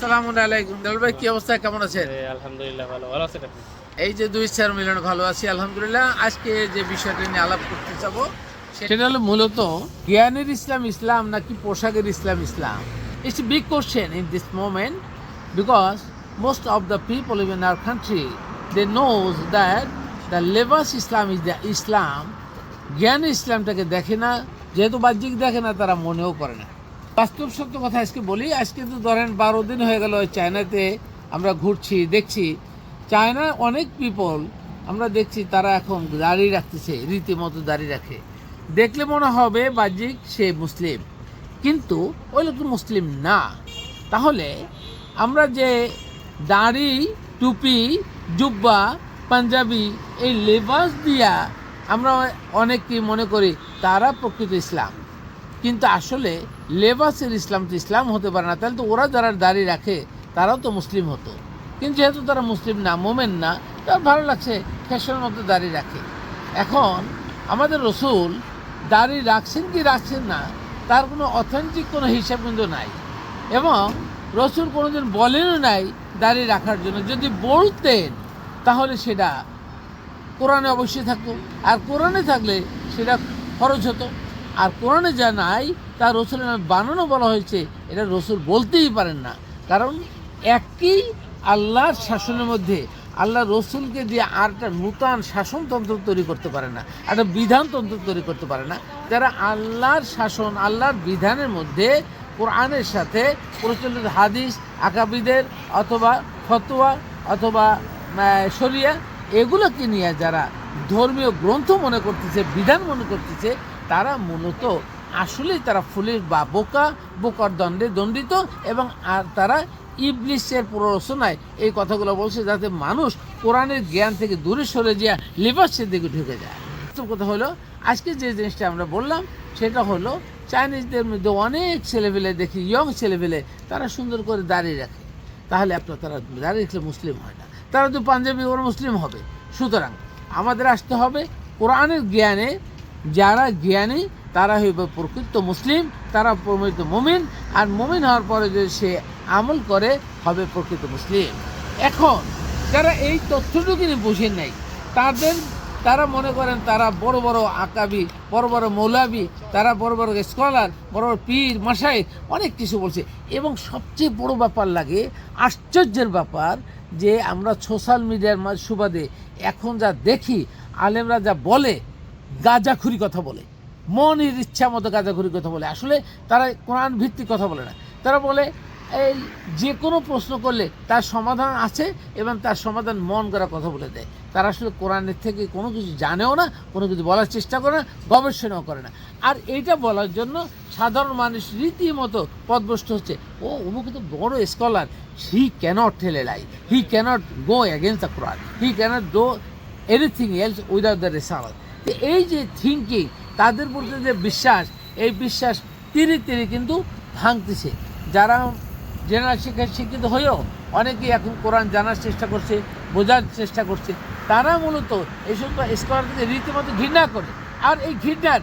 সালামু আলাইকুম। দেওয়াল ভাই, কি অবস্থা, কেমন আছেন? আলহামদুলিল্লাহ ভালো আছেন আপনি? এই যে দুই চার মিলন ভালো আছি আলহামদুলিল্লাহ। আজকে যে বিষয়টা নিয়ে আলাপ করতে যাব সেটা হলো মূলত জ্ঞানের ইসলাম ইসলাম নাকি পোশাকের Islam Islam. It's a big question in this moment because most of the people in our country they knows that the libas Islam is the Islam. জ্ঞান ইসলামটাকে দেখে না, যেহেতু বাহ্যিক দেখে না তারা মনেও করে না। বাস্তব সত্য কথা আজকে বলি, আজকে তো ধরেন 12 দিন হয়ে গেল চায়নাতে আমরা ঘুরছি, দেখছি চায়না অনেক পিপল আমরা দেখছি তারা এখন দাড়ি রাখতেছে, রীতিমতো দাড়ি রাখে। দেখলে মনে হবে বাহ্যিক সে মুসলিম, কিন্তু ওই লোক মুসলিম না। তাহলে আমরা যে দাড়ি, টুপি, জুব্বা, পাঞ্জাবি এই লেবাস দিয়া আমরা অনেককে মনে করি তারা প্রকৃত ইসলাম, কিন্তু আসলে লেবাসের ইসলাম তো ইসলাম হতে পারে না। তাহলে তো ওরা যারা দাড়ি রাখে তারাও তো মুসলিম হতো, কিন্তু যেহেতু তারা মুসলিম না, মোমেন না, তার ভালো লাগছে ফ্যাশনের মতো দাড়ি রাখে। এখন আমাদের রসুল দাড়ি রাখছেন কি রাখছেন না তার কোনো অথেন্টিক কোনো হিসাব কিন্তু নাই, এবং রসুল কোনোদিন বলেনও নাই দাড়ি রাখার জন্য। যদি বলতেন তাহলে সেটা কোরআনে অবশ্যই থাকতো, আর কোরআনে থাকলে সেটা খরচ হতো। আর কোরআনে যা নাই তা রসুলের নামে বানানো বলা হয়েছে, এটা রসুল বলতেই পারেন না। কারণ একই আল্লাহর শাসনের মধ্যে আল্লাহ রসুলকে দিয়ে আর একটা নূতন শাসনতন্ত্র তৈরি করতে পারে না, একটা বিধানতন্ত্র তৈরি করতে পারে না। যারা আল্লাহর শাসন, আল্লাহর বিধানের মধ্যে কোরআনের সাথে প্রচলিত হাদিস, আকাবিদের অথবা ফতোয়া অথবা শরিয়া এগুলোকে নিয়ে যারা ধর্মীয় গ্রন্থ মনে করতেছে, বিধান মনে করতেছে, তারা মূলত আসলেই তারা ফুলের বা বোকার দণ্ডে দণ্ডিত, এবং আর তারা ইবলিসের প্ররোচনায় এই কথাগুলো বলছে যাতে মানুষ কোরআনের জ্ঞান থেকে দূরে সরে যায়, লিবাসের দিকে ঢুকে যায়। প্রথম কথা হলো আজকে যে জিনিসটা আমরা বললাম সেটা হলো চাইনিজদের মধ্যে অনেক ছেলেপেলে দেখি, ইয়ং ছেলেপেলে তারা সুন্দর করে দাঁড়িয়ে রাখে। তাহলে তারা দাঁড়িয়ে রাখলে মুসলিম হয় না, তারা তো পাঞ্জাবি ওরা মুসলিম হবে। সুতরাং আমাদের আসতে হবে কোরআনের জ্ঞানে, যারা জ্ঞানী তারা হইবে প্রকৃত মুসলিম, তারা প্রমিত মুমিন, আর মুমিন হওয়ার পরে যদি সে আমল করে হবে প্রকৃত মুসলিম। এখন যারা এই তথ্যটুকু বুঝেন নাই তারা মনে করেন তারা বড় বড় আকাবি, বড় বড় মৌলাবি, তারা বড় বড় স্কলার, বড় বড় পীর মাসায়েখ অনেক কিছু বলছে। এবং সবচেয়ে বড় ব্যাপার লাগে, আশ্চর্যের ব্যাপার, যে আমরা সোশ্যাল মিডিয়ার সুবাদে এখন যা দেখি আলেমরা যা বলে গাঁজাখুরি কথা বলে, মনের ইচ্ছা মতো গাঁজাখুরি কথা বলে। আসলে তারা কোরআন ভিত্তিক কথা বলে না, তারা বলে এই যে কোনো প্রশ্ন করলে তার সমাধান আছে এবং তার সমাধান মন করা কথা বলে দেয়। তারা আসলে কোরআনের থেকে কোনো কিছু জানেও না, কোনো কিছু বলার চেষ্টা করে না, গবেষণাও করে না। আর এইটা বলার জন্য সাধারণ মানুষ রীতিমতো পথভ্রষ্ট হচ্ছে। অমুক তো বড় scholar, he cannot tell a lie, he cannot go against the Quran, he cannot do anything else without the research. এই যে থিঙ্কিং, তাদের প্রতি যে বিশ্বাস, এই বিশ্বাস তিরি কিন্তু ভাঙতেছে। যারা জেনারেল শিক্ষিত হয়েও অনেকেই এখন কোরআন জানার চেষ্টা করছে, বোঝার চেষ্টা করছে, তারা মূলত এইসব স্কলারকে রীতিমতো ঘৃণা করে। আর এই ঘৃণার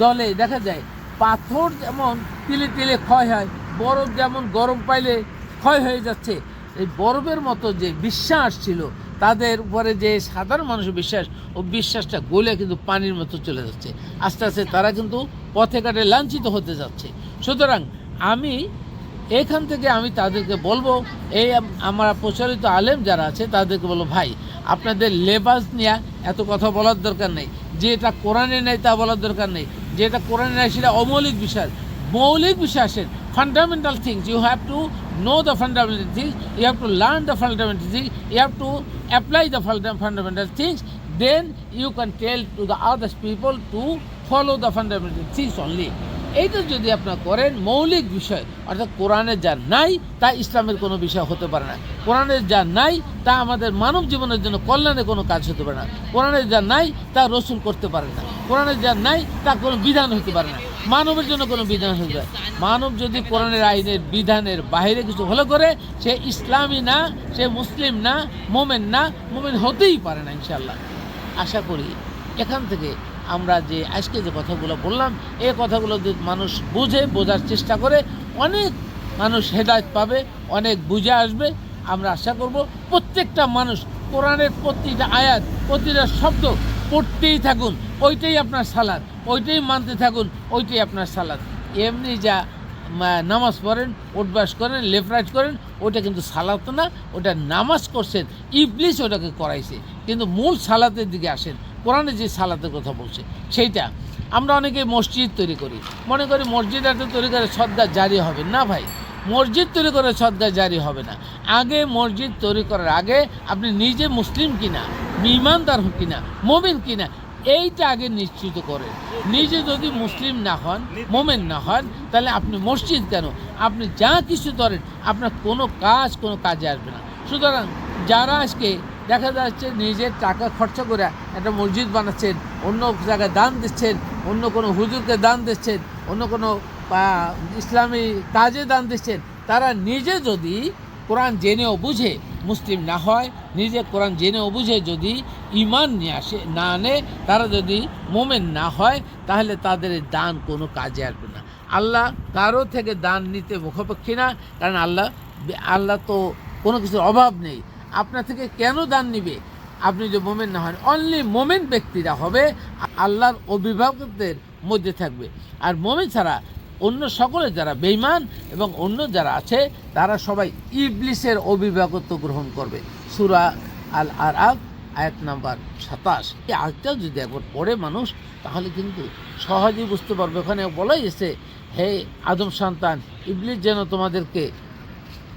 দলে দেখা যায় পাথর যেমন তিলে তিলে ক্ষয় হয়, বরফ যেমন গরম পাইলে ক্ষয় হয়ে যাচ্ছে, এই বরফের মতো যে বিশ্বাস ছিল তাদের উপরে, যে সাধারণ মানুষের বিশ্বাস, ও বিশ্বাসটা গলে কিন্তু পানির মতো চলে যাচ্ছে। আস্তে আস্তে তারা কিন্তু পথে ঘাটে লাঞ্ছিত হতে যাচ্ছে। সুতরাং এখান থেকে আমি তাদেরকে বলবো, এই আমার প্রচলিত আলেম যারা আছে তাদেরকে বলবো, ভাই আপনাদের লেবাস নিয়ে এত কথা বলার দরকার নেই, যেটা কোরআনে নেই তা বলার দরকার নেই, যেটা কোরআনে নেই সেটা অমৌলিক বিষয়। মৌলিক বিষয় আসেন, fundamental things, you have to know the fundamental things, you have to learn the fundamental things, you have to apply the fundamental things, then you can tell to the other people to follow the fundamental things only. এইটা যদি আপনারা করেন, মৌলিক বিষয় অর্থাৎ কোরআনে যা নাই তা ইসলামের কোনো বিষয় হতে পারে না, কোরআনে যা নাই তা আমাদের মানব জীবনের জন্য কল্যাণে কোনো কাজ হতে পারে না, কোরআনে যা নাই তা রসুল করতে পারে না, কোরআনে যা নাই তা কোনো বিধান হতে পারে না, মানবের জন্য কোনো বিধান হতে পারে। মানব যদি কোরআনের আইনের বিধানের বাইরে কিছু হলে করে, সে ইসলামী না, সে মুসলিম না, মোমেন হতেই পারে না ইনশাল্লাহ। আশা করি এখান থেকে আমরা যে আজকে যে কথাগুলো বললাম, এই কথাগুলো যদি মানুষ বোঝার চেষ্টা করে, অনেক মানুষ হেদায়েত পাবে, অনেক বুঝে আসবে। আমরা আশা করব প্রত্যেকটা মানুষ কোরআনের প্রতিটা আয়াত, প্রতিটা শব্দ পড়তেই থাকুন, ওইটাই আপনার সালাত, ওইটাই মানতে থাকুন, ওইটাই আপনার সালাত। এমনি যা নামাজ পড়েন, উঠবাস করেন, লেফট রাইট করেন, ওটা কিন্তু সালাত না, ওটা নামাজ করছেন, ইবলিস ওটাকে করাইছে। কিন্তু মূল সালাতের দিকে আসেন, কোরআনে যে সালাতের কথা বলছে সেইটা। আমরা অনেকে মসজিদ তৈরি করি, মনে করি মসজিদ একটা তৈরি করে সদকা জারি হবে না। ভাই, মসজিদ তৈরি করে সদকা জারি হবে না। আগে মসজিদ তৈরি করার আগে আপনি নিজে মুসলিম কিনা, ইমানদার কিনা, মুমিন কিনা, এইটা আগে নিশ্চিত করেন। নিজে যদি মুসলিম না হন, মোমেন না হন, তাহলে আপনি মসজিদ কেন, আপনি যা কিছু করেন আপনার কোনো কাজে আসবে না। সুতরাং যারা আজকে দেখা যাচ্ছে নিজের টাকা খরচা করে একটা মসজিদ বানাচ্ছেন, অন্য জায়গায় দান দিচ্ছেন, অন্য কোনো হুজুরকে দান দিচ্ছেন, অন্য কোনো ইসলামী কাজে দান দিচ্ছেন, তারা নিজে যদি কোরআন জেনেও বুঝে মুসলিম না হয়, নিজে কোরআন জেনেও বুঝে যদি ঈমান নিয়ে আসে না আনে, তারা যদি মোমেন না হয়, তাহলে তাদের দান কোনো কাজে আসবে না। আল্লাহ কারো থেকে দান নিতে মুখাপেক্ষী না, কারণ আল্লাহ তো কোনো কিছুর অভাব নেই। আপনার থেকে কেন দান নিবে আপনি যে মোমেন না হন? অনলি মোমেন ব্যক্তিরা হবে আল্লাহর অভিভাবকদের মধ্যে থাকবে। আর মোমেন ছাড়া অন্য সকলে যারা বেঈমান এবং অন্য যারা আছে তারা সবাই ইবলিসের অভিভাবকত্ব গ্রহণ করবে। সূরা আল আরাফ আয়াত নাম্বার 27। এই আয়াতটা যদি একবার পড়ে মানুষ, তাহলে কিন্তু সহজেই বুঝতে পারবে। ওখানে বলাই গেছে, হে আদম সন্তান, ইবলিস যেন তোমাদেরকে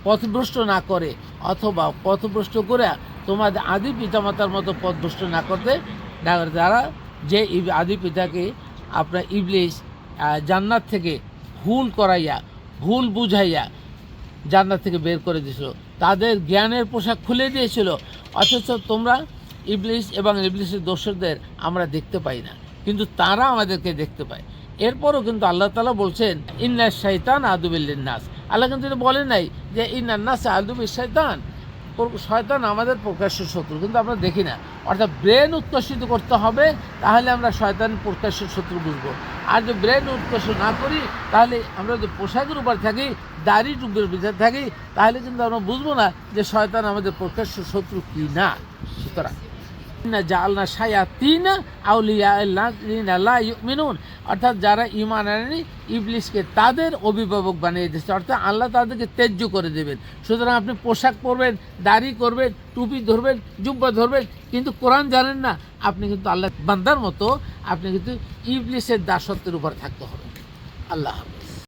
পথভ্রষ্ট না করে, অথবা পথভ্রষ্ট করে তোমাদের আদি পিতামাতার মতো পথভ্রষ্ট না করতে। যারা যে আদি পিতাকে আপনার ইবলিস জান্নাত থেকে ভুল করাইয়া, ভুল বুঝাইয়া জান্নাত থেকে বের করে দিয়েছিল, তাদের জ্ঞানের পোশাক খুলে দিয়েছিল, অথচ তোমরা ইবলিস এবং ইবলিসের দোসরদের আমরা দেখতে পাই না, কিন্তু তারা আমাদেরকে দেখতে পায়। এরপরও কিন্তু আল্লাহ তাআলা বলছেন ইন্না শাইতান আদুবিল নাস। আল্লাহ কিন্তু এটা বলেন নাই যে ইন্নান নাস আদুবিল শাইতান, শয়তান আমাদের প্রকাশ্য শত্রু, কিন্তু আমরা দেখি না। অর্থাৎ ব্রেন উৎকর্ষিত করতে হবে, তাহলে আমরা শয়তানের প্রকাশ্য শত্রু বুঝবো। আর যদি ব্রেন উৎকর্ষ না করি, তাহলে আমরা যদি পোশাকের উপর থাকি, দাড়ি টুপির ভিতরে থাকি, তাহলে কিন্তু আমরা বুঝবো না যে শয়তান আমাদের প্রকাশ্য শত্রু কি না। সুতরাং জাআলনা শায়াতিনা আউলিয়া লা ইউমিনুন, অর্থাৎ যারা ঈমান আনেনি ইবলিসকে তাদের অভিভাবক বানিয়ে দিয়েছে, অর্থাৎ আল্লাহ তাদেরকে ত্যায্য করে দেবেন। সুতরাং আপনি পোশাক পরবেন, দাড়ি করবেন, টুপি ধরবেন, জুব্বা ধরবেন, কিন্তু কোরআন জানেন না, আপনি কিন্তু আল্লাহ বান্দার মতো আপনি কিন্তু ইবলিসের দাসত্বের উপর থাকতে হবে। আল্লাহ।